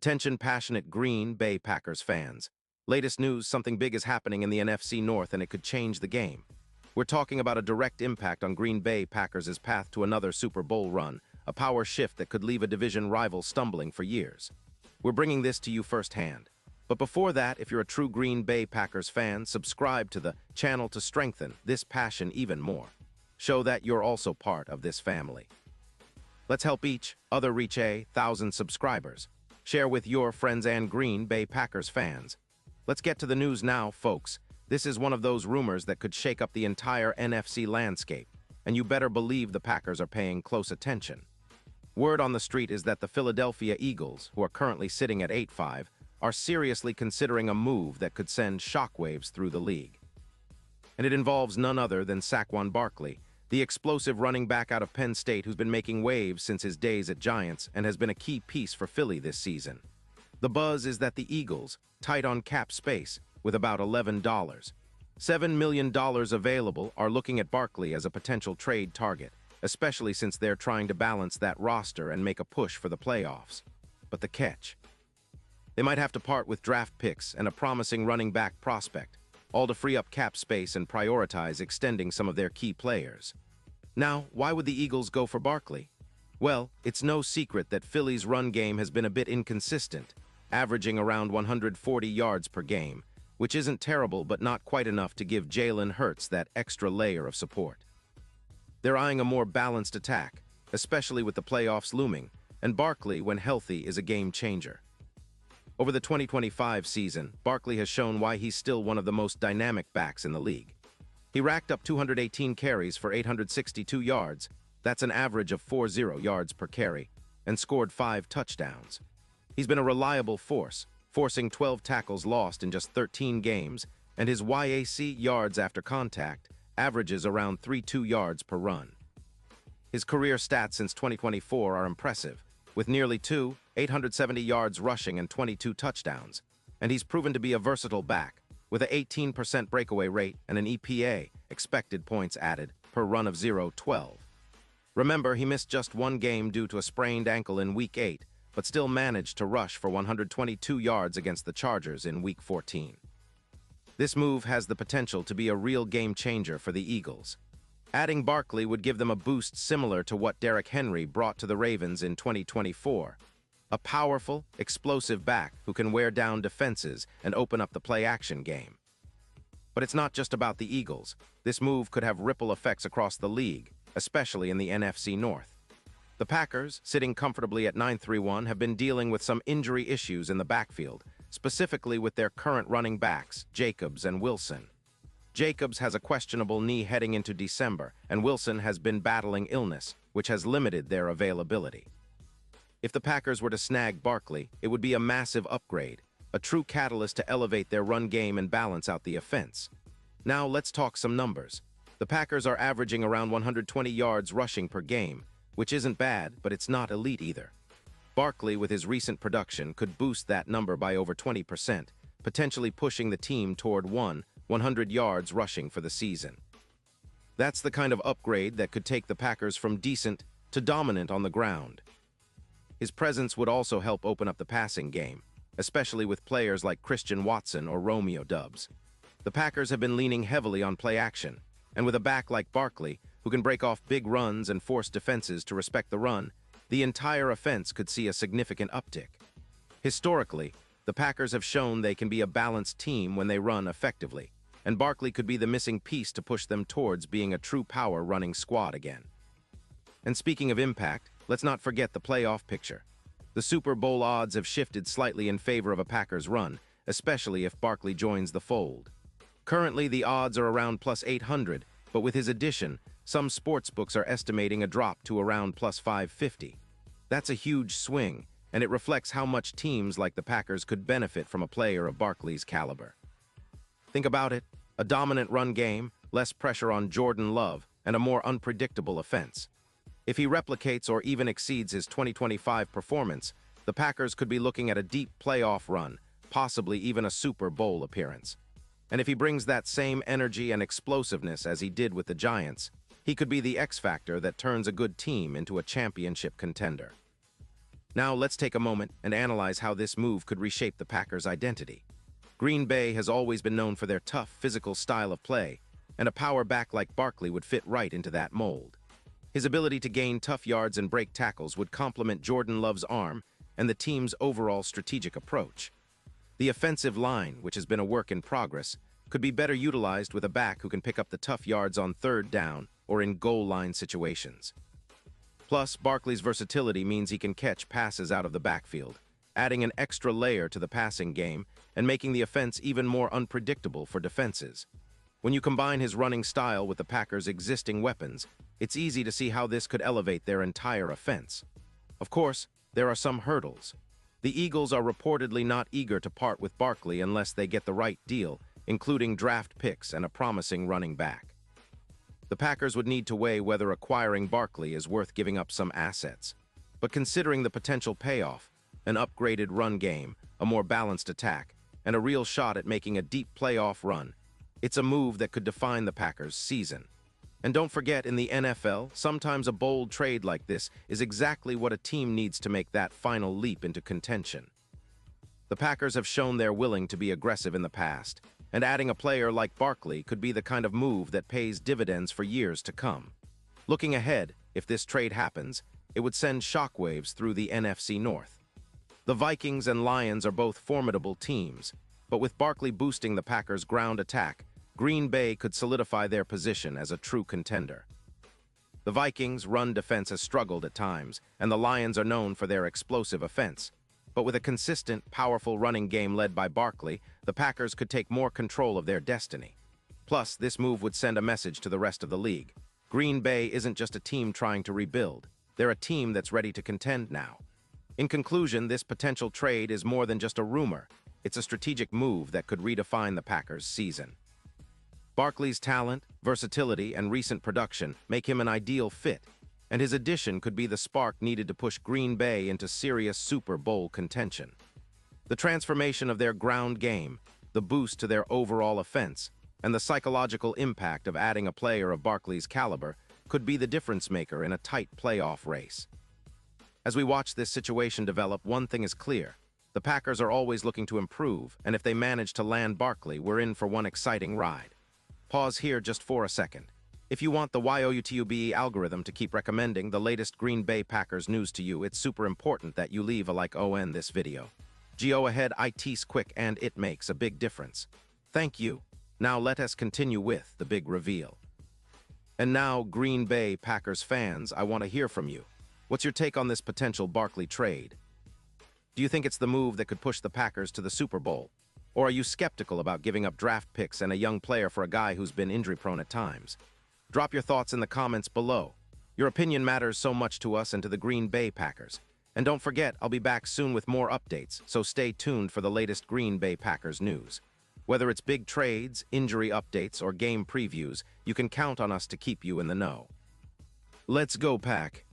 Attention passionate Green Bay Packers fans. Latest news, something big is happening in the NFC North and it could change the game. We're talking about a direct impact on Green Bay Packers' path to another Super Bowl run, a power shift that could leave a division rival stumbling for years. We're bringing this to you firsthand. But before that, if you're a true Green Bay Packers fan, subscribe to the channel to strengthen this passion even more. Show that you're also part of this family. Let's help each other reach 1,000 subscribers. Share with your friends and Green Bay Packers fans. Let's get to the news now, folks. This is one of those rumors that could shake up the entire NFC landscape, and you better believe the Packers are paying close attention. Word on the street is that the Philadelphia Eagles, who are currently sitting at 8-5, are seriously considering a move that could send shockwaves through the league. And it involves none other than Saquon Barkley, the explosive running back out of Penn State who's been making waves since his days at Giants and has been a key piece for Philly this season. The buzz is that the Eagles, tight on cap space, with about $7 million available, are looking at Barkley as a potential trade target, especially since they're trying to balance that roster and make a push for the playoffs. But the catch? They might have to part with draft picks and a promising running back prospect, all to free up cap space and prioritize extending some of their key players. Now, why would the Eagles go for Barkley? Well, it's no secret that Philly's run game has been a bit inconsistent, averaging around 140 yards per game, which isn't terrible but not quite enough to give Jalen Hurts that extra layer of support. They're eyeing a more balanced attack, especially with the playoffs looming, and Barkley, when healthy, is a game changer. Over the 2025 season, Barkley has shown why he's still one of the most dynamic backs in the league. He racked up 218 carries for 862 yards, that's an average of 40 yards per carry, and scored 5 touchdowns. He's been a reliable force, forcing 12 tackles lost in just 13 games, and his YAC yards after contact averages around 32 yards per run. His career stats since 2024 are impressive, with nearly 870 yards rushing and 22 touchdowns, and he's proven to be a versatile back, with an 18% breakaway rate and an EPA, expected points added, per run of 0.12. Remember, he missed just one game due to a sprained ankle in Week 8, but still managed to rush for 122 yards against the Chargers in Week 14. This move has the potential to be a real game changer for the Eagles. Adding Barkley would give them a boost similar to what Derrick Henry brought to the Ravens in 2024. A powerful, explosive back who can wear down defenses and open up the play-action game. But it's not just about the Eagles. This move could have ripple effects across the league, especially in the NFC North. The Packers, sitting comfortably at 9-3-1, have been dealing with some injury issues in the backfield, specifically with their current running backs, Jacobs and Wilson. Jacobs has a questionable knee heading into December, and Wilson has been battling illness, which has limited their availability. If the Packers were to snag Barkley, it would be a massive upgrade, a true catalyst to elevate their run game and balance out the offense. Now let's talk some numbers. The Packers are averaging around 120 yards rushing per game, which isn't bad, but it's not elite either. Barkley, with his recent production, could boost that number by over 20%, potentially pushing the team toward 100 yards rushing for the season. That's the kind of upgrade that could take the Packers from decent to dominant on the ground. His presence would also help open up the passing game, especially with players like Christian Watson or Romeo Doubs. The Packers have been leaning heavily on play action, and with a back like Barkley, who can break off big runs and force defenses to respect the run, the entire offense could see a significant uptick. Historically, the Packers have shown they can be a balanced team when they run effectively, and Barkley could be the missing piece to push them towards being a true power running squad again. And speaking of impact, let's not forget the playoff picture. The Super Bowl odds have shifted slightly in favor of a Packers run, especially if Barkley joins the fold. Currently, the odds are around plus 800, but with his addition, some sportsbooks are estimating a drop to around plus 550. That's a huge swing, and it reflects how much teams like the Packers could benefit from a player of Barkley's caliber. Think about it, a dominant run game, less pressure on Jordan Love, and a more unpredictable offense. If he replicates or even exceeds his 2025 performance, the Packers could be looking at a deep playoff run, possibly even a Super Bowl appearance. And if he brings that same energy and explosiveness as he did with the Giants, he could be the X factor that turns a good team into a championship contender. Now let's take a moment and analyze how this move could reshape the Packers' identity. Green Bay has always been known for their tough, physical style of play, and a power back like Barkley would fit right into that mold. His ability to gain tough yards and break tackles would complement Jordan Love's arm and the team's overall strategic approach. The offensive line, which has been a work in progress, could be better utilized with a back who can pick up the tough yards on third down or in goal line situations. Plus, Barkley's versatility means he can catch passes out of the backfield, adding an extra layer to the passing game and making the offense even more unpredictable for defenses. When you combine his running style with the Packers' existing weapons, it's easy to see how this could elevate their entire offense. Of course, there are some hurdles. The Eagles are reportedly not eager to part with Barkley unless they get the right deal, including draft picks and a promising running back. The Packers would need to weigh whether acquiring Barkley is worth giving up some assets. But considering the potential payoff, an upgraded run game, a more balanced attack, and a real shot at making a deep playoff run, it's a move that could define the Packers' season. And don't forget, in the NFL, sometimes a bold trade like this is exactly what a team needs to make that final leap into contention. The Packers have shown they're willing to be aggressive in the past, and adding a player like Barkley could be the kind of move that pays dividends for years to come. Looking ahead, if this trade happens, it would send shockwaves through the NFC North. The Vikings and Lions are both formidable teams, but with Barkley boosting the Packers' ground attack, Green Bay could solidify their position as a true contender. The Vikings' run defense has struggled at times, and the Lions are known for their explosive offense. But with a consistent, powerful running game led by Barkley, the Packers could take more control of their destiny. Plus, this move would send a message to the rest of the league. Green Bay isn't just a team trying to rebuild. They're a team that's ready to contend now. In conclusion, this potential trade is more than just a rumor. It's a strategic move that could redefine the Packers' season. Barkley's talent, versatility, and recent production make him an ideal fit, and his addition could be the spark needed to push Green Bay into serious Super Bowl contention. The transformation of their ground game, the boost to their overall offense, and the psychological impact of adding a player of Barkley's caliber could be the difference-maker in a tight playoff race. As we watch this situation develop, one thing is clear. The Packers are always looking to improve, and if they manage to land Barkley, we're in for one exciting ride. Pause here just for a second. If you want the YOUTUBE algorithm to keep recommending the latest Green Bay Packers news to you, it's super important that you leave a like on this video. Go ahead, it's quick and it makes a big difference. Thank you. Now let us continue with the big reveal. And now, Green Bay Packers fans, I want to hear from you. What's your take on this potential Barkley trade? Do you think it's the move that could push the Packers to the Super Bowl? Or are you skeptical about giving up draft picks and a young player for a guy who's been injury-prone at times? Drop your thoughts in the comments below. Your opinion matters so much to us and to the Green Bay Packers. And don't forget, I'll be back soon with more updates, so stay tuned for the latest Green Bay Packers news. Whether it's big trades, injury updates, or game previews, you can count on us to keep you in the know. Let's go, Pack!